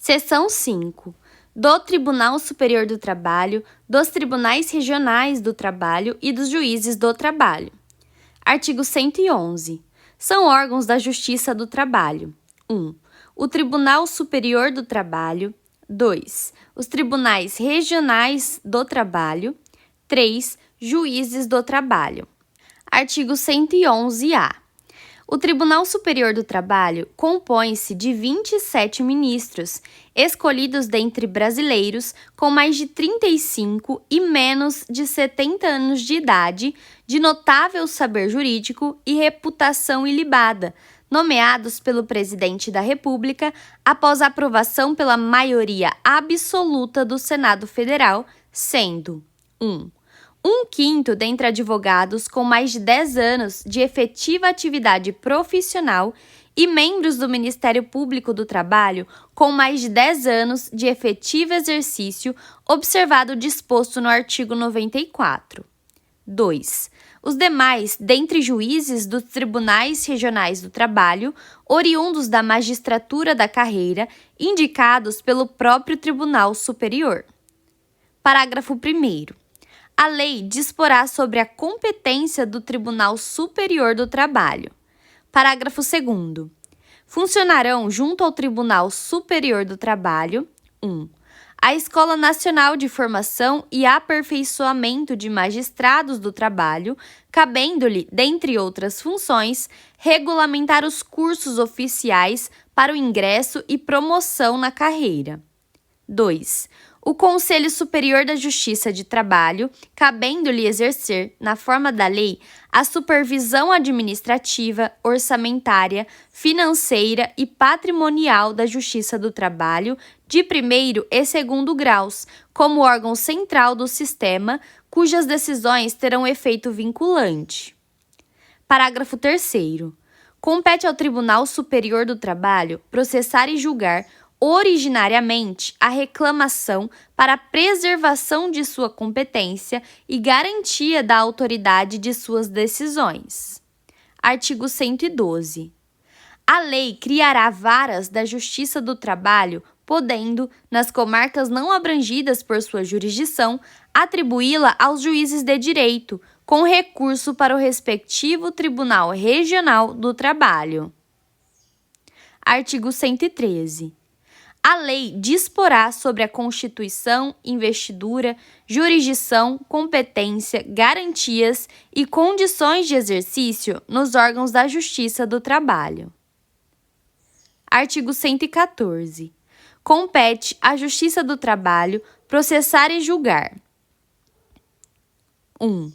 Seção 5. Do Tribunal Superior do Trabalho, dos Tribunais Regionais do Trabalho e dos Juízes do Trabalho. Artigo 111. São órgãos da Justiça do Trabalho. 1. O Tribunal Superior do Trabalho. 2. Os Tribunais Regionais do Trabalho. 3. Juízes do Trabalho. Artigo 111-A. O Tribunal Superior do Trabalho compõe-se de 27 ministros, escolhidos dentre brasileiros com mais de 35 e menos de 70 anos de idade, de notável saber jurídico e reputação ilibada, nomeados pelo Presidente da República após aprovação pela maioria absoluta do Senado Federal, sendo 1. Um quinto dentre advogados com mais de 10 anos de efetiva atividade profissional e membros do Ministério Público do Trabalho com mais de 10 anos de efetivo exercício, observado o disposto no artigo 94. 2. Os demais dentre juízes dos Tribunais Regionais do Trabalho, oriundos da magistratura da carreira, indicados pelo próprio Tribunal Superior. Parágrafo 1º. A lei disporá sobre a competência do Tribunal Superior do Trabalho. Parágrafo 2º. Funcionarão junto ao Tribunal Superior do Trabalho 1. A Escola Nacional de Formação e Aperfeiçoamento de Magistrados do Trabalho, cabendo-lhe, dentre outras funções, regulamentar os cursos oficiais para o ingresso e promoção na carreira. 2. O Conselho Superior da Justiça de Trabalho, cabendo-lhe exercer, na forma da lei, a supervisão administrativa, orçamentária, financeira e patrimonial da Justiça do Trabalho, de primeiro e segundo graus, como órgão central do sistema, cujas decisões terão efeito vinculante. Parágrafo 3º. Compete ao Tribunal Superior do Trabalho processar e julgar originariamente a reclamação para preservação de sua competência e garantia da autoridade de suas decisões. Artigo 112. A lei criará varas da Justiça do Trabalho, podendo, nas comarcas não abrangidas por sua jurisdição, atribuí-la aos juízes de direito, com recurso para o respectivo Tribunal Regional do Trabalho. Artigo 113. A lei disporá sobre a constituição, investidura, jurisdição, competência, garantias e condições de exercício nos órgãos da Justiça do Trabalho. Artigo 114. Compete à Justiça do Trabalho processar e julgar. 1.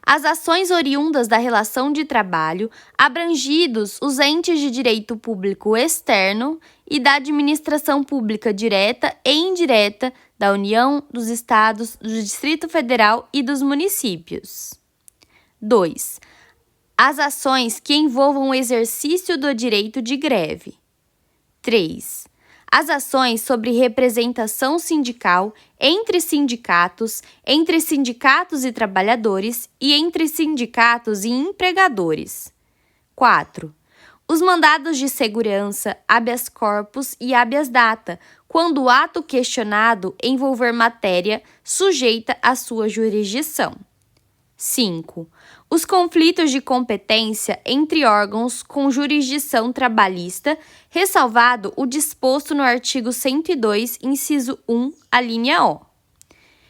As ações oriundas da relação de trabalho, abrangidos os entes de direito público externo e da administração pública direta e indireta da União, dos Estados, do Distrito Federal e dos municípios. 2. As ações que envolvam o exercício do direito de greve. 3. As ações sobre representação sindical entre sindicatos e trabalhadores e entre sindicatos e empregadores. 4. Os mandados de segurança, habeas corpus e habeas data, quando o ato questionado envolver matéria sujeita à sua jurisdição. 5. Os conflitos de competência entre órgãos com jurisdição trabalhista, ressalvado o disposto no artigo 102, inciso 1, alínea O.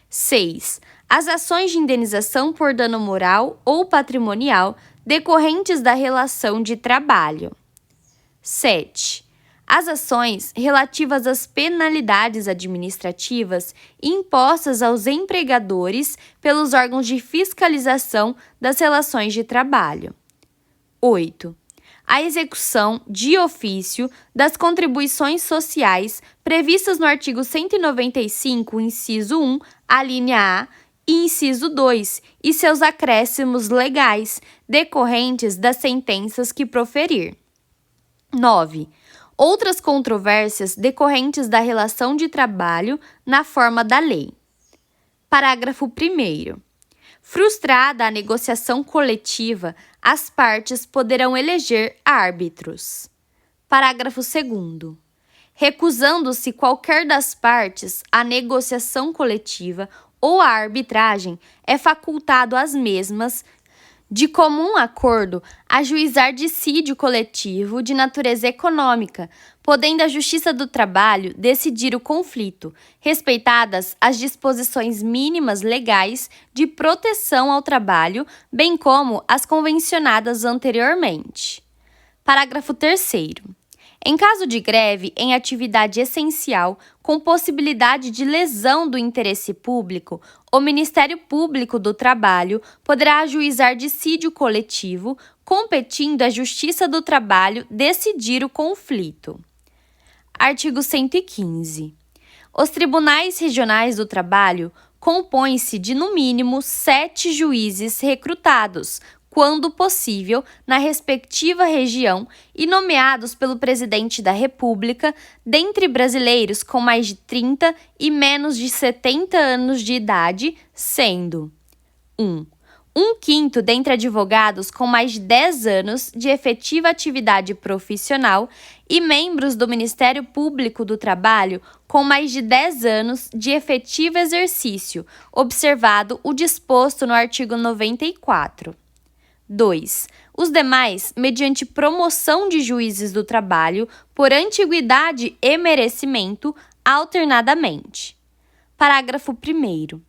6. As ações de indenização por dano moral ou patrimonial decorrentes da relação de trabalho. 7. As ações relativas às penalidades administrativas impostas aos empregadores pelos órgãos de fiscalização das relações de trabalho. 8. A execução de ofício das contribuições sociais previstas no artigo 195, inciso 1, alínea A, e inciso 2, e seus acréscimos legais decorrentes das sentenças que proferir. 9. Outras controvérsias decorrentes da relação de trabalho na forma da lei. Parágrafo 1º. Frustrada a negociação coletiva, as partes poderão eleger árbitros. Parágrafo 2º. recusando-se qualquer das partes à negociação coletiva ou à arbitragem, é facultado às mesmas, de comum acordo, ajuizar dissídio coletivo de natureza econômica, podendo a Justiça do Trabalho decidir o conflito, respeitadas as disposições mínimas legais de proteção ao trabalho, bem como as convencionadas anteriormente. Parágrafo 3º. Em caso de greve em atividade essencial, com possibilidade de lesão do interesse público, o Ministério Público do Trabalho poderá ajuizar dissídio coletivo, competindo à Justiça do Trabalho decidir o conflito. Artigo 115. Os tribunais regionais do trabalho compõem-se de, no mínimo, 7 juízes recrutados, quando possível, na respectiva região e nomeados pelo Presidente da República, dentre brasileiros com mais de 30 e menos de 70 anos de idade, sendo 1/5 dentre advogados com mais de 10 anos de efetiva atividade profissional e membros do Ministério Público do Trabalho com mais de 10 anos de efetivo exercício, observado o disposto no artigo 94. 2. Os demais, mediante promoção de juízes do trabalho, por antiguidade e merecimento, alternadamente. Parágrafo 1º.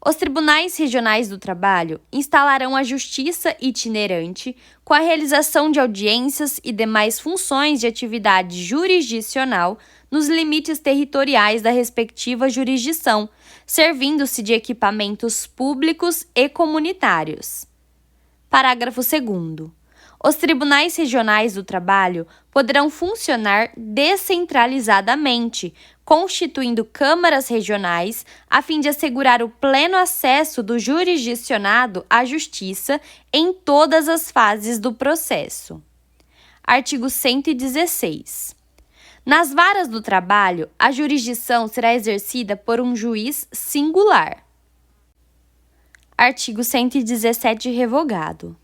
Os tribunais regionais do trabalho instalarão a justiça itinerante com a realização de audiências e demais funções de atividade jurisdicional nos limites territoriais da respectiva jurisdição, servindo-se de equipamentos públicos e comunitários. Parágrafo 2º. Os tribunais regionais do trabalho poderão funcionar descentralizadamente, constituindo câmaras regionais, a fim de assegurar o pleno acesso do jurisdicionado à justiça em todas as fases do processo. Artigo 116. Nas varas do trabalho, a jurisdição será exercida por um juiz singular. Artigo 117 revogado.